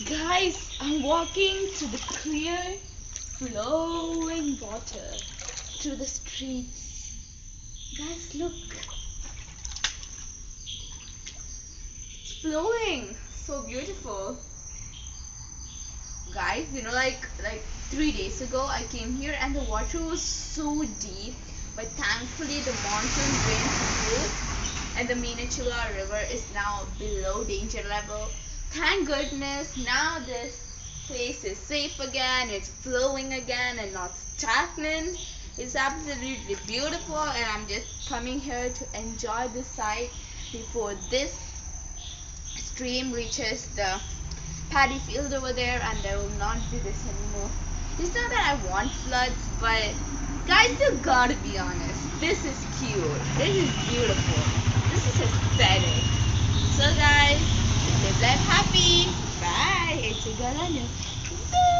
Guys, I'm walking through the clear, flowing water through the streets. Guys, look, it's flowing. So beautiful. Guys, like 3 days ago I came here and the water was so deep, but thankfully the monsoon rain cooled and the Minachula river is now below danger level. Thank goodness now this place is safe again, it's flowing again and not stagnant. It's absolutely beautiful and I'm just coming here to enjoy the sight before this stream reaches the paddy field over there and there will not be this anymore. It's not that I want floods, but guys, you gotta be honest. This is cute. This is beautiful. This is aesthetic. So guys, live life happy. Bye. It's a girl.